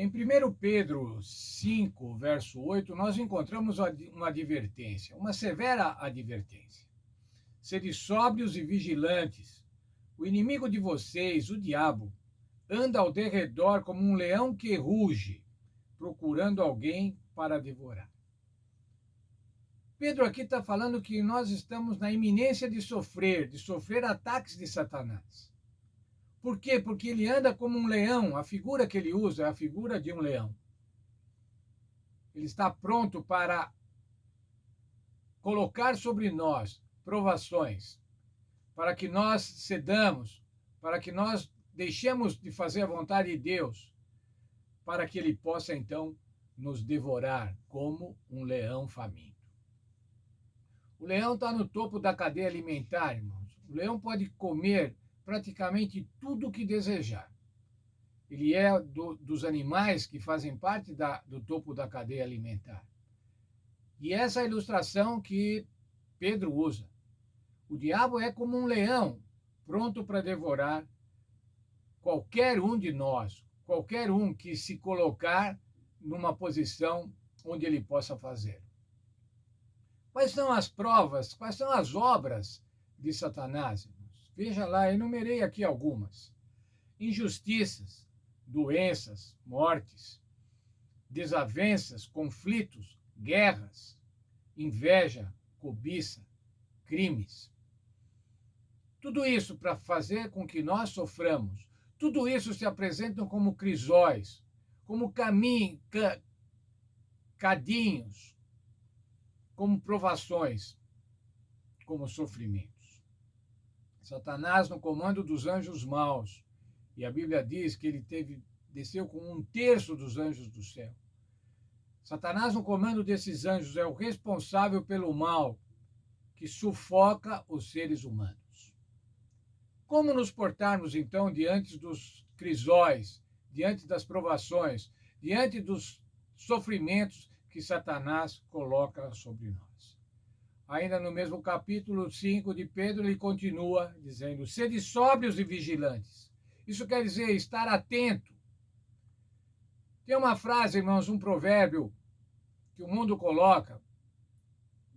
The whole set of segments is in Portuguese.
Em 1 Pedro 5, verso 8, nós encontramos uma advertência, uma severa advertência. Sede sóbrios e vigilantes. O inimigo de vocês, o diabo, anda ao derredor como um leão que ruge, procurando alguém para devorar. Pedro aqui está falando que nós estamos na iminência de sofrer ataques de Satanás. Por quê? Porque ele anda como um leão, a figura que ele usa é a figura de um leão. Ele está pronto para colocar sobre nós provações, para que nós cedamos, para que nós deixemos de fazer a vontade de Deus, para que ele possa então nos devorar como um leão faminto. O leão está no topo da cadeia alimentar, irmãos. O leão pode comer praticamente tudo o que desejar. Ele é dos animais que fazem parte do topo da cadeia alimentar. E essa é a ilustração que Pedro usa. O diabo é como um leão, pronto para devorar qualquer um de nós, qualquer um que se colocar numa posição onde ele possa fazer. Quais são as provas, quais são as obras de Satanás? Veja lá, enumerei aqui algumas. Injustiças, doenças, mortes, desavenças, conflitos, guerras, inveja, cobiça, crimes. Tudo isso para fazer com que nós soframos. Tudo isso se apresentam como crisóis, como cadinhos, como provações, como sofrimentos. Satanás no comando dos anjos maus, e a Bíblia diz que ele desceu com 1/3 dos anjos do céu. Satanás no comando desses anjos é o responsável pelo mal que sufoca os seres humanos. Como nos portarmos então diante dos crisóis, diante das provações, diante dos sofrimentos que Satanás coloca sobre nós? Ainda no mesmo capítulo 5 de Pedro, ele continua dizendo: sede sóbrios e vigilantes. Isso quer dizer estar atento. Tem uma frase, irmãos, um provérbio que o mundo coloca,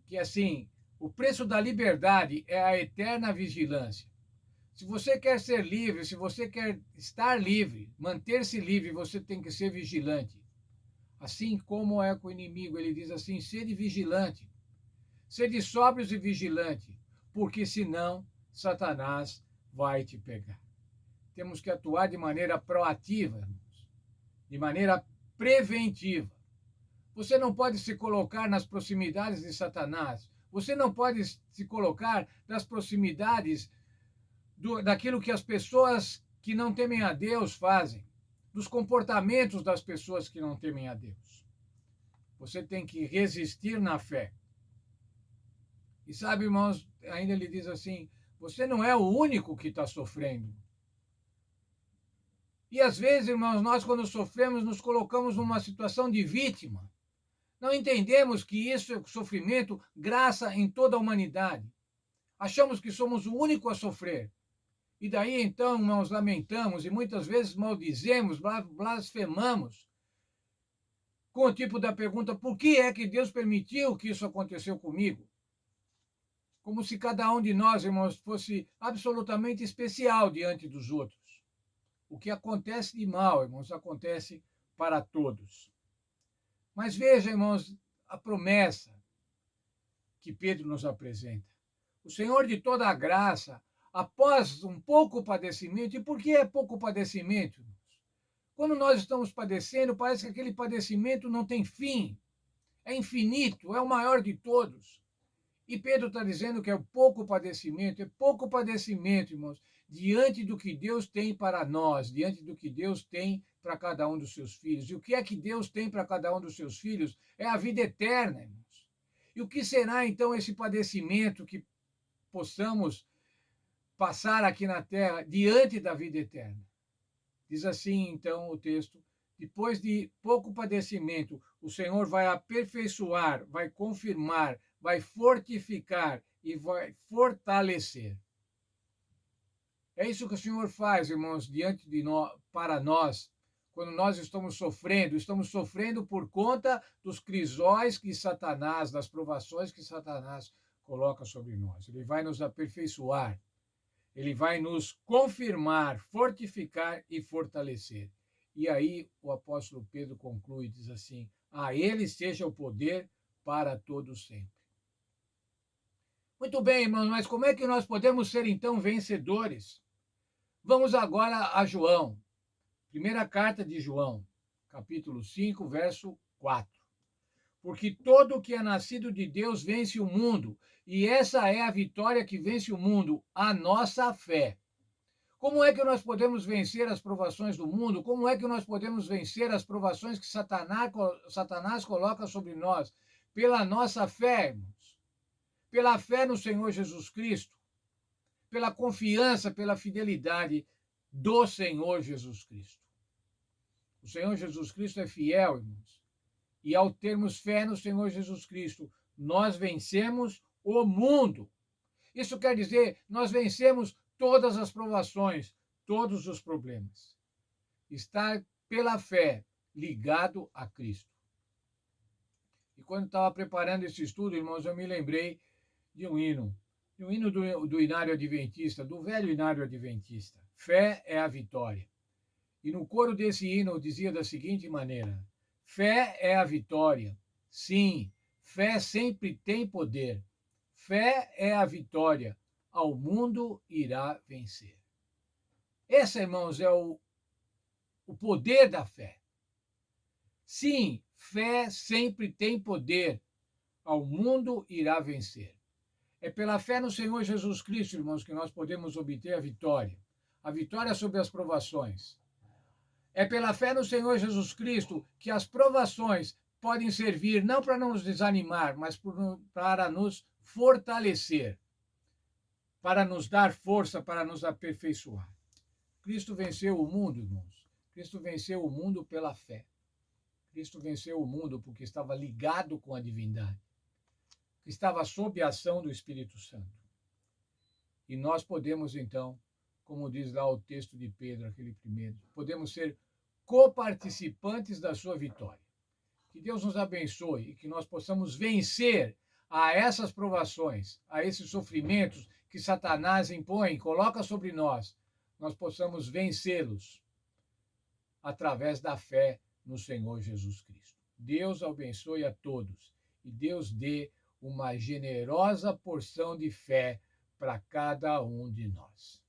que é assim: o preço da liberdade é a eterna vigilância. Se você quer ser livre, se você quer estar livre, manter-se livre, você tem que ser vigilante. Assim como é com o inimigo, ele diz assim: sede vigilante, sede sóbrios e vigilante, porque senão Satanás vai te pegar. Temos que atuar de maneira proativa, irmãos, de maneira preventiva. Você não pode se colocar nas proximidades de Satanás. Você não pode se colocar nas proximidades daquilo que as pessoas que não temem a Deus fazem, dos comportamentos das pessoas que não temem a Deus. Você tem que resistir na fé. E sabe, irmãos, ainda ele diz assim: você não é o único que está sofrendo. E às vezes, irmãos, nós quando sofremos nos colocamos numa situação de vítima. Não entendemos que isso é sofrimento, graça em toda a humanidade. Achamos que somos o único a sofrer. E daí então nós lamentamos e muitas vezes maldizemos, blasfemamos, com o tipo da pergunta: por que é que Deus permitiu que isso aconteceu comigo? Como se cada um de nós, irmãos, fosse absolutamente especial diante dos outros. O que acontece de mal, irmãos, acontece para todos. Mas veja, irmãos, a promessa que Pedro nos apresenta. O Senhor de toda a graça, após um pouco padecimento. E por que é pouco padecimento, irmãos? Quando nós estamos padecendo, parece que aquele padecimento não tem fim. É infinito, é o maior de todos. E Pedro está dizendo que é pouco padecimento, irmãos, diante do que Deus tem para nós, diante do que Deus tem para cada um dos seus filhos. E o que é que Deus tem para cada um dos seus filhos? É a vida eterna, irmãos. E o que será então esse padecimento que possamos passar aqui na terra diante da vida eterna? Diz assim então o texto: depois de pouco padecimento, o Senhor vai aperfeiçoar, vai confirmar, vai fortificar e vai fortalecer. É isso que o Senhor faz, irmãos, diante de nós, para nós, quando nós estamos sofrendo por conta dos crisóis que Satanás, das provações que Satanás coloca sobre nós. Ele vai nos aperfeiçoar, ele vai nos confirmar, fortificar e fortalecer. E aí o apóstolo Pedro conclui, diz assim: a ele seja o poder para todo sempre. Muito bem, irmãos, mas como é que nós podemos ser então vencedores? Vamos agora a João. Primeira carta de João, capítulo 5, verso 4. Porque todo o que é nascido de Deus vence o mundo, e essa é a vitória que vence o mundo, a nossa fé. Como é que nós podemos vencer as provações do mundo? Como é que nós podemos vencer as provações que Satanás coloca sobre nós? Pela nossa fé, irmãos. Pela fé no Senhor Jesus Cristo. Pela confiança, pela fidelidade do Senhor Jesus Cristo. O Senhor Jesus Cristo é fiel, irmãos. E ao termos fé no Senhor Jesus Cristo, nós vencemos o mundo. Isso quer dizer, nós vencemos todas as provações, todos os problemas. Estar pela fé ligado a Cristo. E quando estava preparando esse estudo, irmãos, eu me lembrei de um hino do Inário Adventista, do velho Inário Adventista. Fé é a vitória. E no coro desse hino dizia da seguinte maneira: fé é a vitória. Sim, fé sempre tem poder. Fé é a vitória. Ao mundo irá vencer. Esse, irmãos, é o poder da fé. Sim, fé sempre tem poder. Ao mundo irá vencer. É pela fé no Senhor Jesus Cristo, irmãos, que nós podemos obter a vitória. A vitória sobre as provações. É pela fé no Senhor Jesus Cristo que as provações podem servir não para nos desanimar, mas para nos fortalecer, para nos dar força, para nos aperfeiçoar. Cristo venceu o mundo, irmãos. Cristo venceu o mundo pela fé. Cristo venceu o mundo porque estava ligado com a divindade, estava sob a ação do Espírito Santo. E nós podemos, então, como diz lá o texto de Pedro, aquele primeiro, podemos ser coparticipantes da sua vitória. Que Deus nos abençoe e que nós possamos vencer a essas provações, a esses sofrimentos que Satanás impõe, coloca sobre nós, nós possamos vencê-los através da fé no Senhor Jesus Cristo. Deus abençoe a todos e Deus dê uma generosa porção de fé para cada um de nós.